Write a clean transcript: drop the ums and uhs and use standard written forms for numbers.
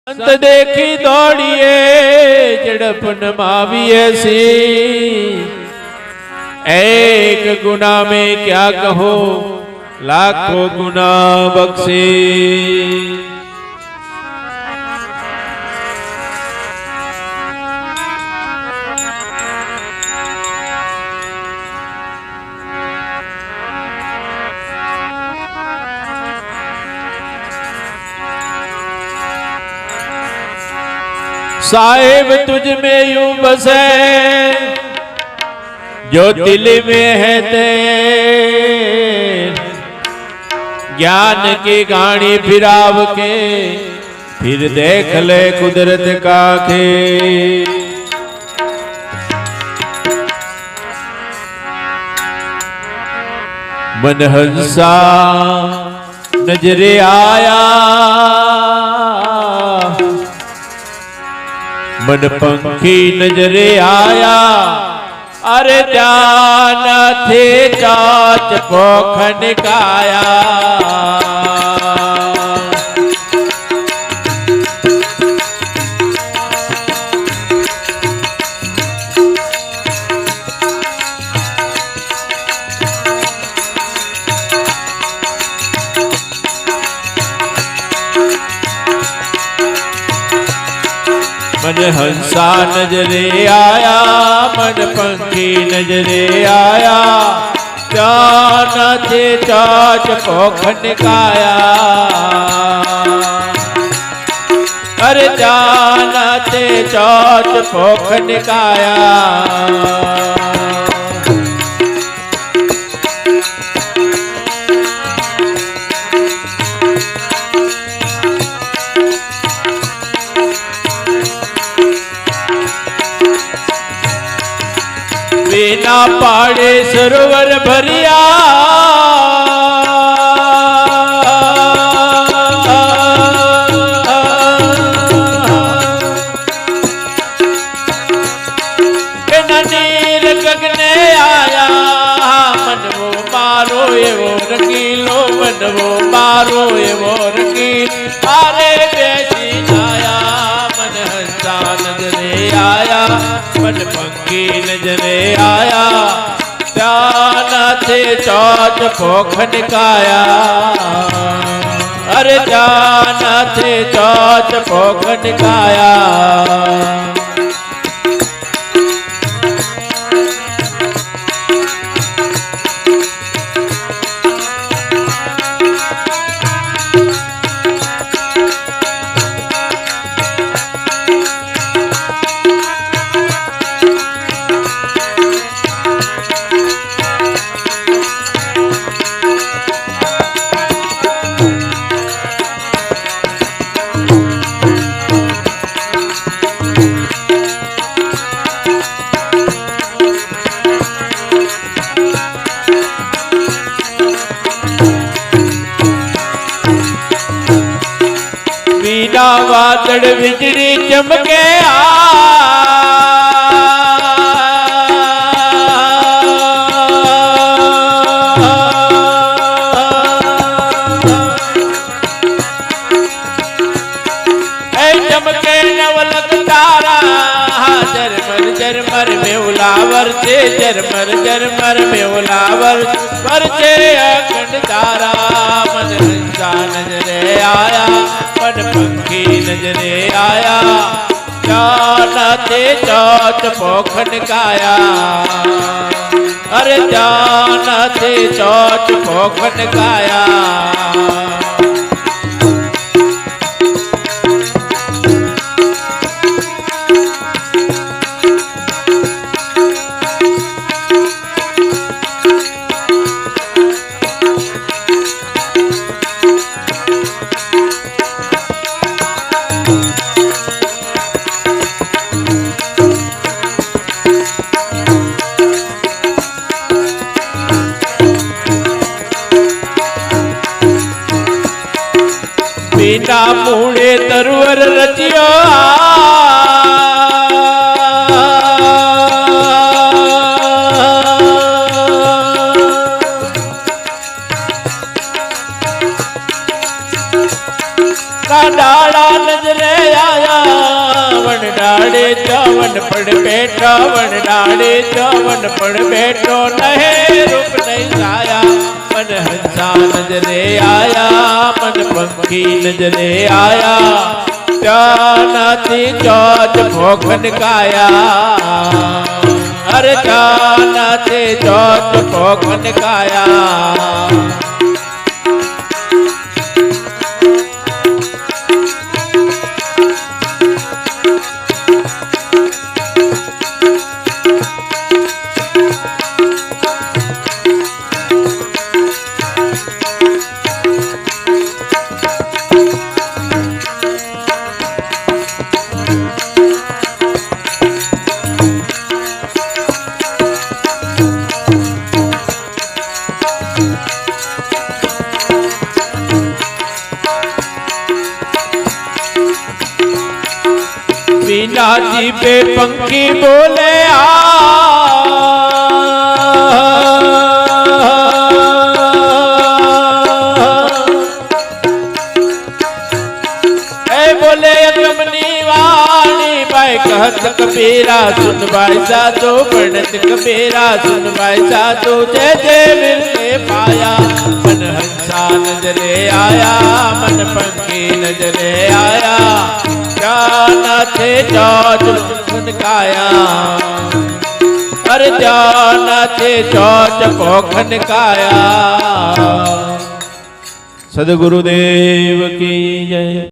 संत देखी दौड़िए झड़प नमाविए सी। एक गुना में क्या कहो लाखों गुना बख्शे। साहिब तुझ में यूं बसे जो दिल में है तेर। ज्ञान की गाड़ी फिराव के फिर देख ले कुदरत का खेल। मन हंसा नजरे आया मन पंखी नजरे आया। अरे ध्यान थे चाच पोखन काया। मन हंसा नजरे आया मन पंखी नजरे आया। जान थे चाच पोखन काया। अरे जान थे चाच पोखन काया। बिना पाड़े सरोवर भरिया। नील गगने आया मन वो मारो ये वो रंगीलो मन वो मारो ये वो रंगील। अरे बेसी आया मन हंसा नजरे आया मन पंखी नजरे आया। ध्यान थे चौच पोखन काया। अरे ध्यान थे चौच पोखन काया। बीना वादड़ बिजली चमके चमके नवलक तारा। जरमर जरमर में उलावर से जरमर जरमर में उलावर पर से अखंड तारा। मन हंसा नजरे आया मन पंखी नजरे आया। जान थे चौच पोखन काया। अरे जान थे चौच पोखन काया। बिना मूड़े तरुवर रचियो का डाड़ा नजरे पड़ बैठो वन डाले चौवन पड़ बैठो नहे रूप नहीं साया मन हंसा नजरे आया मन पंखी नजरे आया जानाती चौथ भोखन काया अरे जानाती चौथ भोखन काया बीना जी पे पंखी बोले बोले अगमनी वाणी भाई कहत कबीरा सुन भाई साधु पढ़त कबीरा सुन भाई साधु जय जय मिलके पाया मन हंसा नजरे आया मन पंखी नजरे आया जाना थे चौथ भोखन काया अरे जाना थे चौथ भोखन काया। सद्गुरुदेव की जय।